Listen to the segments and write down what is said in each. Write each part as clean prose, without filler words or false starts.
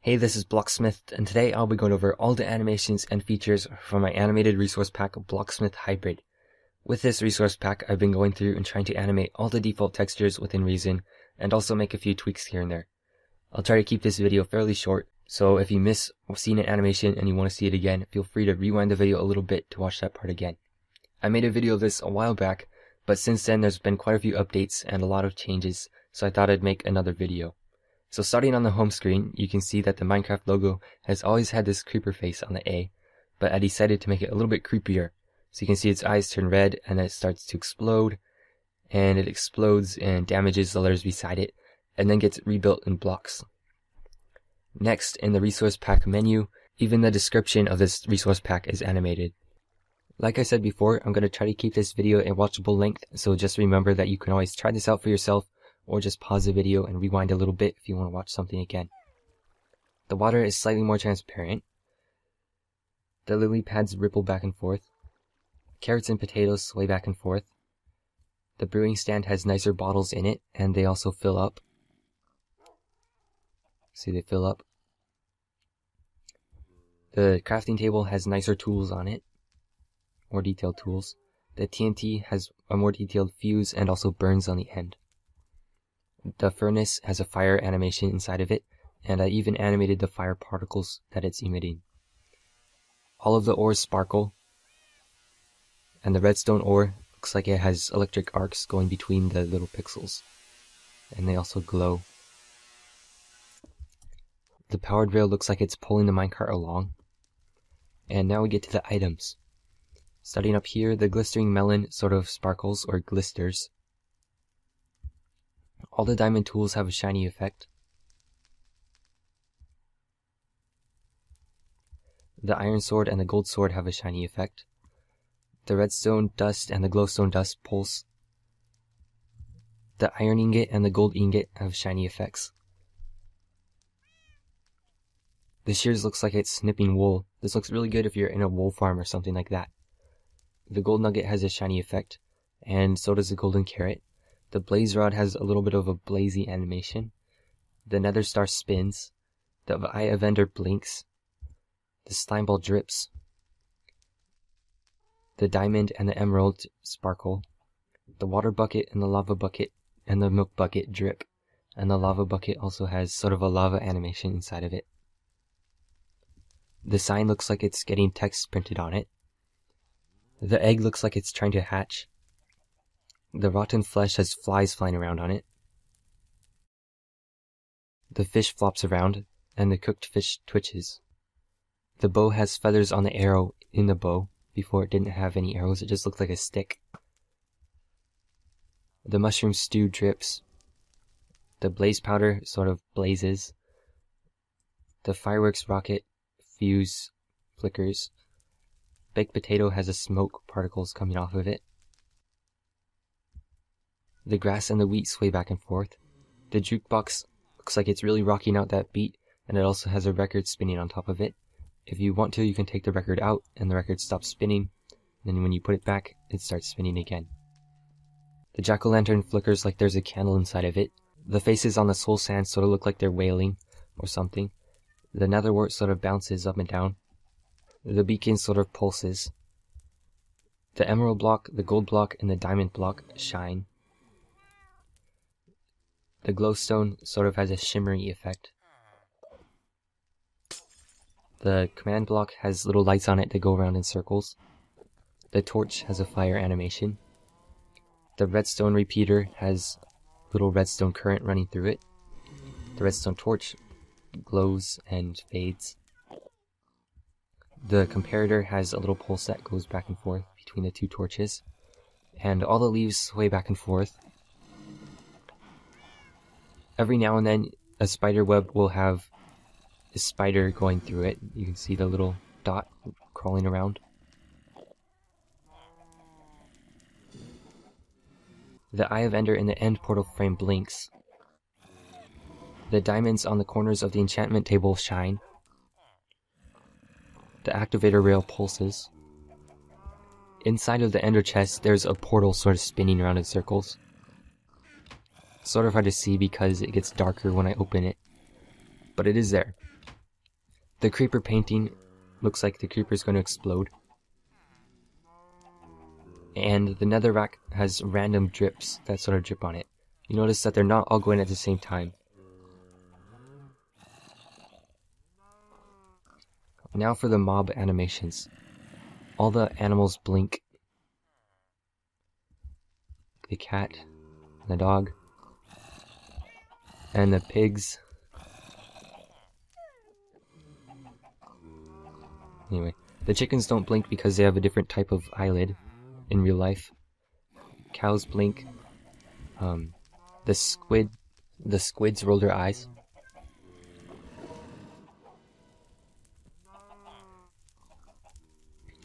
Hey, this is Blocksmith, and today I'll be going over all the animations and features from my animated resource pack Blocksmith Hybrid. With this resource pack, I've been going through and trying to animate all the default textures within reason, and also make a few tweaks here and there. I'll try to keep this video fairly short, so if you miss seeing an animation and you want to see it again, feel free to rewind the video a little bit to watch that part again. I made a video of this a while back, but since then there's been quite a few updates and a lot of changes, so I thought I'd make another video. So starting on the home screen, you can see that the Minecraft logo has always had this creeper face on the A, but I decided to make it a little bit creepier. So you can see its eyes turn red and then it starts to explode, and it explodes and damages the letters beside it, and then gets rebuilt in blocks. Next, in the resource pack menu, even the description of this resource pack is animated. Like I said before, I'm going to try to keep this video a watchable length, so just remember that you can always try this out for yourself, or just pause the video and rewind a little bit if you want to watch something again. The water is slightly more transparent. The lily pads ripple back and forth. Carrots and potatoes sway back and forth. The brewing stand has nicer bottles in it, and they also fill up. See, they fill up. The crafting table has nicer tools on it, more detailed tools. The TNT has a more detailed fuse and also burns on the end. The furnace has a fire animation inside of it, and I even animated the fire particles that it's emitting. All of the ores sparkle, and the redstone ore looks like it has electric arcs going between the little pixels, and they also glow. The powered rail looks like it's pulling the minecart along. And now we get to the items. Starting up here, the glistering melon sort of sparkles or glisters. All the diamond tools have a shiny effect. The iron sword and the gold sword have a shiny effect. The redstone dust and the glowstone dust pulse. The iron ingot and the gold ingot have shiny effects. The shears looks like it's snipping wool. This looks really good if you're in a wool farm or something like that. The gold nugget has a shiny effect, and so does the golden carrot. The blaze rod has a little bit of a blazy animation. The nether star spins. The eye of Ender blinks. The slime ball drips. The diamond and the emerald sparkle. The water bucket and the lava bucket and the milk bucket drip. And the lava bucket also has sort of a lava animation inside of it. The sign looks like it's getting text printed on it. The egg looks like it's trying to hatch. The rotten flesh has flies flying around on it. The fish flops around, and the cooked fish twitches. The bow has feathers on the arrow in the bow. Before it didn't have any arrows, it just looked like a stick. The mushroom stew drips. The blaze powder sort of blazes. The fireworks rocket fuse flickers. Baked potato has a smoke particles coming off of it. The grass and the wheat sway back and forth. The jukebox looks like it's really rocking out that beat, and it also has a record spinning on top of it. If you want to, you can take the record out, and the record stops spinning. Then when you put it back, it starts spinning again. The jack-o'-lantern flickers like there's a candle inside of it. The faces on the soul sand sort of look like they're wailing, or something. The netherwort sort of bounces up and down. The beacon sort of pulses. The emerald block, the gold block, and the diamond block shine. The glowstone sort of has a shimmery effect. The command block has little lights on it that go around in circles. The torch has a fire animation. The redstone repeater has little redstone current running through it. The redstone torch glows and fades. The comparator has a little pulse that goes back and forth between the two torches. And all the leaves sway back and forth. Every now and then, a spider web will have a spider going through it. You can see the little dot crawling around. The eye of Ender in the end portal frame blinks. The diamonds on the corners of the enchantment table shine. The activator rail pulses. Inside of the ender chest, there's a portal sort of spinning around in circles. Sort of hard to see because it gets darker when I open it, but it is there. The creeper painting looks like the creeper is going to explode. And the netherrack has random drips that sort of drip on it. You notice that they're not all going at the same time. Now for the mob animations. All the animals blink. The cat, the dog, and the pigs. Anyway, the chickens don't blink because they have a different type of eyelid in real life. Cows blink. The squids roll their eyes.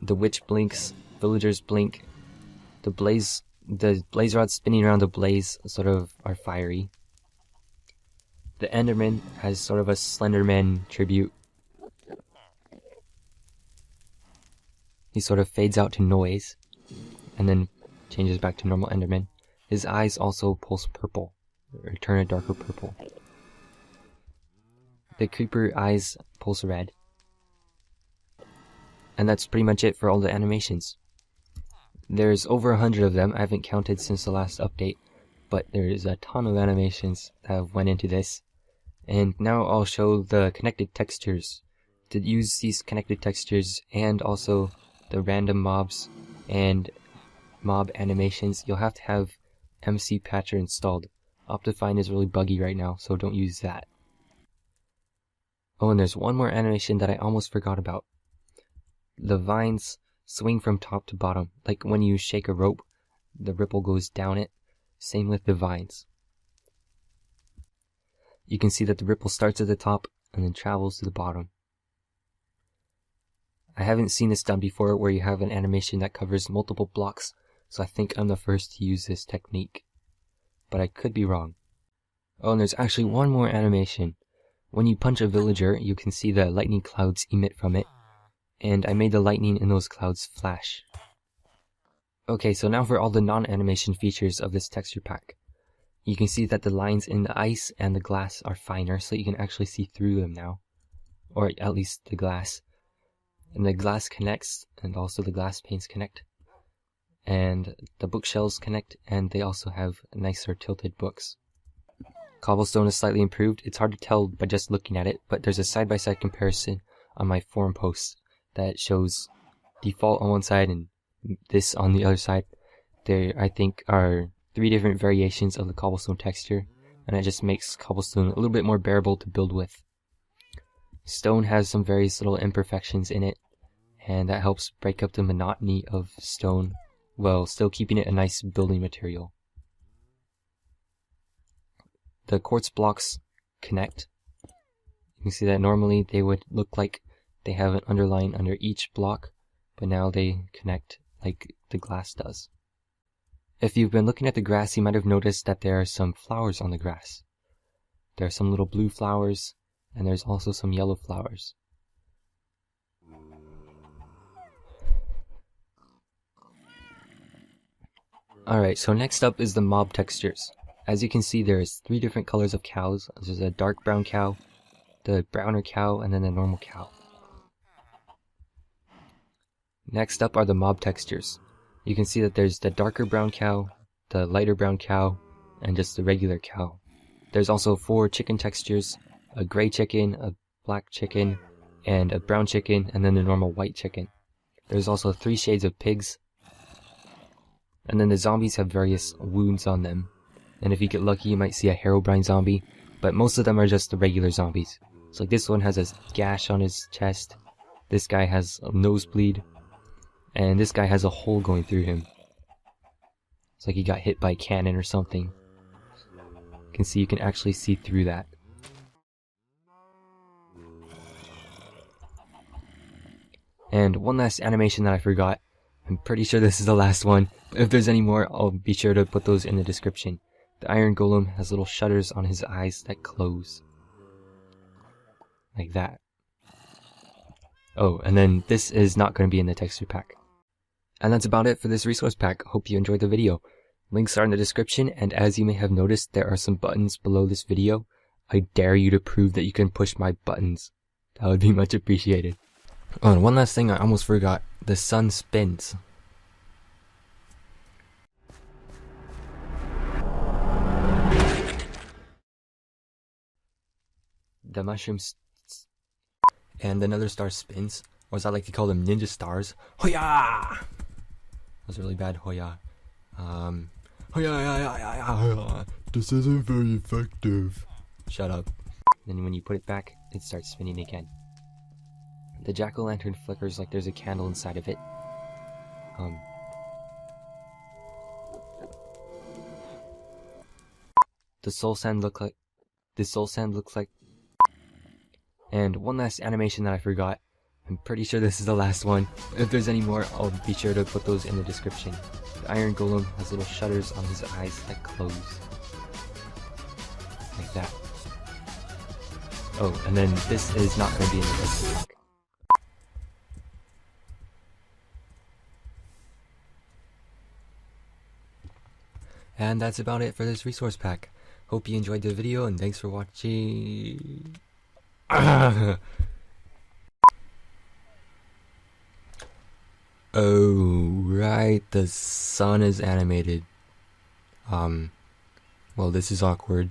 The witch blinks. Villagers blink. The blaze rods spinning around the blaze sort of are fiery. The Enderman has sort of a Slenderman tribute. He sort of fades out to noise, and then changes back to normal Enderman. His eyes also pulse purple, or turn a darker purple. The creeper eyes pulse red. And that's pretty much it for all the animations. There's over 100 of them. I haven't counted since the last update, but there's a ton of animations that have went into this. And now I'll show the connected textures. To use these connected textures and also the random mobs and mob animations, you'll have to have MC Patcher installed. Optifine is really buggy right now, so don't use that. Oh, and there's one more animation that I almost forgot about. The vines swing from top to bottom, like when you shake a rope, the ripple goes down it. Same with the vines. You can see that the ripple starts at the top and then travels to the bottom. I haven't seen this done before where you have an animation that covers multiple blocks, so I think I'm the first to use this technique. But I could be wrong. Oh, and there's actually one more animation. When you punch a villager, you can see the lightning clouds emit from it, and I made the lightning in those clouds flash. Okay, so now for all the non-animation features of this texture pack. You can see that the lines in the ice and the glass are finer, so you can actually see through them now. Or at least the glass. And the glass connects, and also the glass panes connect. And the bookshelves connect, and they also have nicer tilted books. Cobblestone is slightly improved. It's hard to tell by just looking at it, but there's a side-by-side comparison on my forum post that shows default on one side and this on the other side. There, I think, are 3 different variations of the cobblestone texture, and it just makes cobblestone a little bit more bearable to build with. Stone has some various little imperfections in it, and that helps break up the monotony of stone, while still keeping it a nice building material. The quartz blocks connect. You can see that normally they would look like they have an underline under each block, but now they connect like the glass does. If you've been looking at the grass, you might have noticed that there are some flowers on the grass. There are some little blue flowers, and there's also some yellow flowers. Alright, so next up is the mob textures. As you can see, there's 3 different colors of cows. There's a dark brown cow, the browner cow, and then the normal cow. Next up are the mob textures. You can see that there's the darker brown cow, the lighter brown cow, and just the regular cow. There's also 4 chicken textures, a gray chicken, a black chicken, and a brown chicken, and then the normal white chicken. There's also 3 shades of pigs, and then the zombies have various wounds on them. And if you get lucky, you might see a Herobrine zombie, but most of them are just the regular zombies. So like this one has a gash on his chest, this guy has a nosebleed, and this guy has a hole going through him. It's like he got hit by a cannon or something. You can see, you can actually see through that. And one last animation that I forgot. I'm pretty sure this is the last one, but if there's any more, I'll be sure to put those in the description. The Iron Golem has little shutters on his eyes that close. Like that. Oh, and then this is not going to be in the texture pack. And that's about it for this resource pack. Hope you enjoyed the video. Links are in the description, and as you may have noticed, there are some buttons below this video. I dare you to prove that you can push my buttons. That would be much appreciated. Oh, and one last thing I almost forgot. The sun spins. The mushrooms and another star spins. Or as I like to call them, ninja stars. Hoya! That was really bad. Hoya. Hoya. This isn't very effective. Shut up. Then when you put it back, it starts spinning again. The jack-o'-lantern flickers like there's a candle inside of it. The soul sand looks like. And one last animation that I forgot. I'm pretty sure this is the last one. If there's any more, I'll be sure to put those in the description. The iron golem has little shutters on his eyes that close. Like that. Oh, and then this is not going to be in the rest of the pack. And that's about it for this resource pack. Hope you enjoyed the video and thanks for watching. Oh, right, the sun is animated. Well, this is awkward.